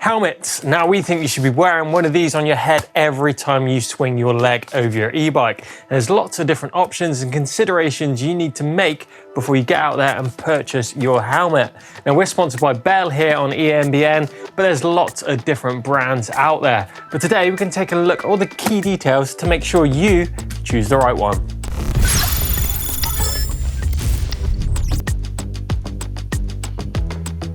Helmets. Now we think you should be wearing one of these on your head every time you swing your leg over your e-bike. There's lots of different options and considerations you need to make before you get out there and purchase your helmet. Now we're sponsored by Bell here on ENBN, but there's lots of different brands out there. But today we can take a look at all the key details to make sure you choose the right one.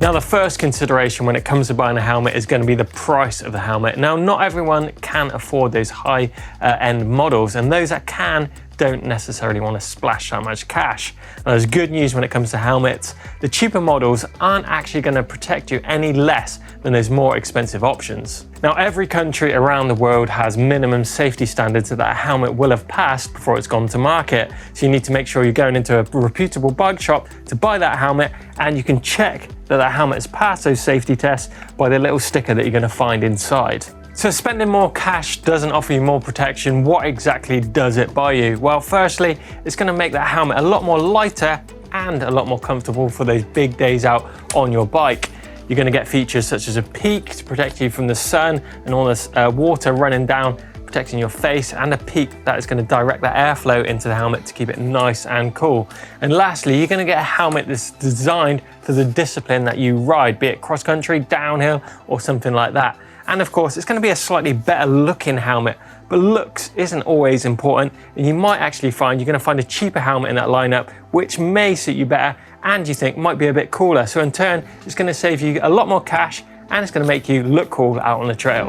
Now the first consideration when it comes to buying a helmet is going to be the price of the helmet. Now not everyone can afford those high end models, and those that can don't necessarily want to splash that much cash. Now, there's good news when it comes to helmets. The cheaper models aren't actually going to protect you any less than those more expensive options. Now every country around the world has minimum safety standards that a helmet will have passed before it's gone to market. So you need to make sure you're going into a reputable bike shop to buy that helmet, and you can check that that helmet has passed those safety tests by the little sticker that you're going to find inside. So spending more cash doesn't offer you more protection. What exactly does it buy you? Well, firstly, it's going to make that helmet a lot more lighter and a lot more comfortable for those big days out on your bike. You're going to get features such as a peak to protect you from the sun and all this water running down, protecting your face, and a peak that is going to direct that airflow into the helmet to keep it nice and cool. And lastly, you're going to get a helmet that's designed for the discipline that you ride, be it cross country, downhill, or something like that. And of course, it's going to be a slightly better looking helmet, but looks isn't always important. And you might actually find you're going to find a cheaper helmet in that lineup, which may suit you better and you think might be a bit cooler. So in turn, it's going to save you a lot more cash and it's going to make you look cool out on the trail.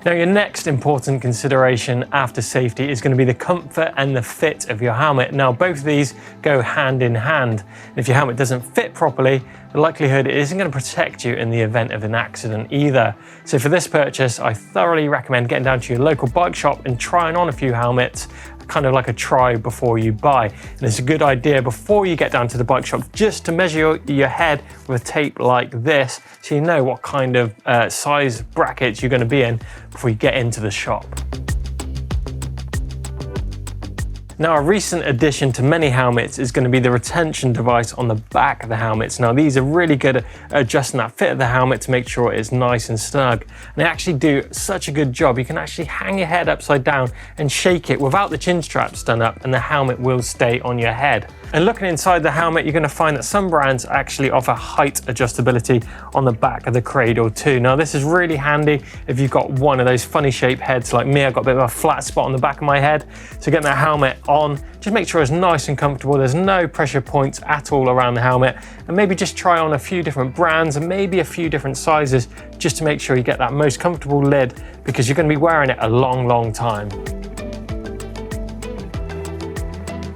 Now your next important consideration after safety is going to be the comfort and the fit of your helmet. Now both of these go hand in hand. And if your helmet doesn't fit properly, the likelihood it isn't going to protect you in the event of an accident either. So for this purchase, I thoroughly recommend getting down to your local bike shop and trying on a few helmets, kind of like a try before you buy. And it's a good idea before you get down to the bike shop just to measure your head with tape like this, so you know what kind of size brackets you're going to be in before you get into the shop. Now a recent addition to many helmets is going to be the retention device on the back of the helmets. Now these are really good at adjusting that fit of the helmet to make sure it is nice and snug. And they actually do such a good job. You can actually hang your head upside down and shake it without the chin straps done up, and the helmet will stay on your head. And looking inside the helmet, you're going to find that some brands actually offer height adjustability on the back of the cradle too. Now this is really handy if you've got one of those funny shaped heads like me. I've got a bit of a flat spot on the back of my head. So getting that helmet on, just make sure it's nice and comfortable. There's no pressure points at all around the helmet, and maybe just try on a few different brands and maybe a few different sizes just to make sure you get that most comfortable lid, because you're going to be wearing it a long time.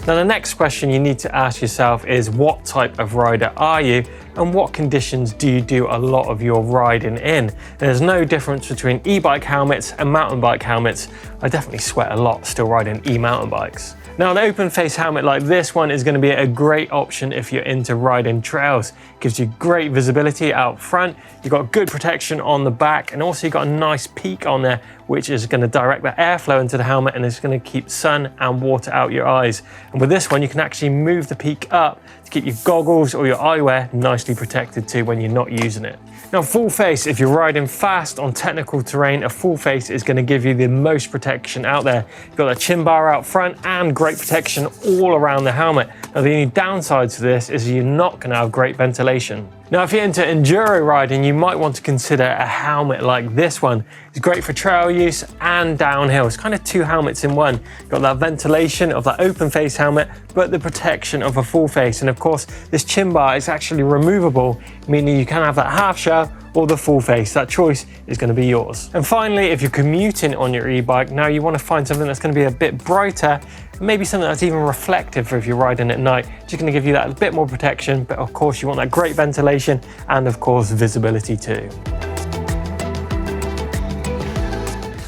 Now the next question you need to ask yourself is, what type of rider are you and what conditions do you do a lot of your riding in? There's no difference between e-bike helmets and mountain bike helmets. I definitely sweat a lot still riding e-mountain bikes. Now an open face helmet like this one is going to be a great option if you're into riding trails. It gives you great visibility out front, you've got good protection on the back, and also you've got a nice peak on there which is going to direct the airflow into the helmet and is going to keep sun and water out your eyes. And with this one you can actually move the peak up to keep your goggles or your eyewear nicely protected too when you're not using it. Now full face, if you're riding fast on technical terrain, a full face is going to give you the most protection out there. You've got a chin bar out front and great protection all around the helmet. Now the only downside to this is you're not going to have great ventilation. Now if you're into enduro riding, you might want to consider a helmet like this one. It's great for trail use and downhill. It's kind of two helmets in one. You've got that ventilation of that open face helmet, but the protection of a full face. And of course, this chin bar is actually removable, meaning you can have that half shell or the full face. That choice is going to be yours. And finally, if you're commuting on your e-bike, now you want to find something that's going to be a bit brighter, maybe something that's even reflective for if you're riding at night. Just going to give you that a bit more protection, but of course you want that great ventilation and of course visibility too.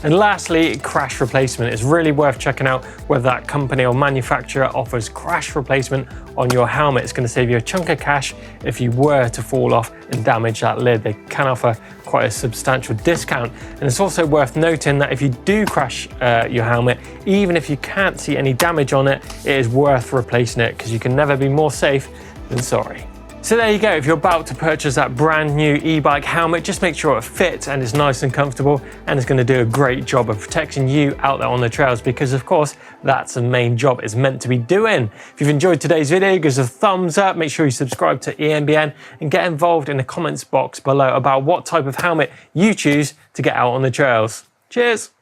And lastly, crash replacement. It's really worth checking out whether that company or manufacturer offers crash replacement on your helmet. It's going to save you a chunk of cash if you were to fall off and damage that lid. They can offer quite a substantial discount. And it's also worth noting that if you do crash your helmet, even if you can't see any damage on it, it is worth replacing it, because you can never be more safe than sorry. So there you go, if you're about to purchase that brand new e-bike helmet, just make sure it fits and is nice and comfortable and it's going to do a great job of protecting you out there on the trails, because of course that's the main job it's meant to be doing. If you've enjoyed today's video, give us a thumbs up, make sure you subscribe to ENBN and get involved in the comments box below about what type of helmet you choose to get out on the trails. Cheers!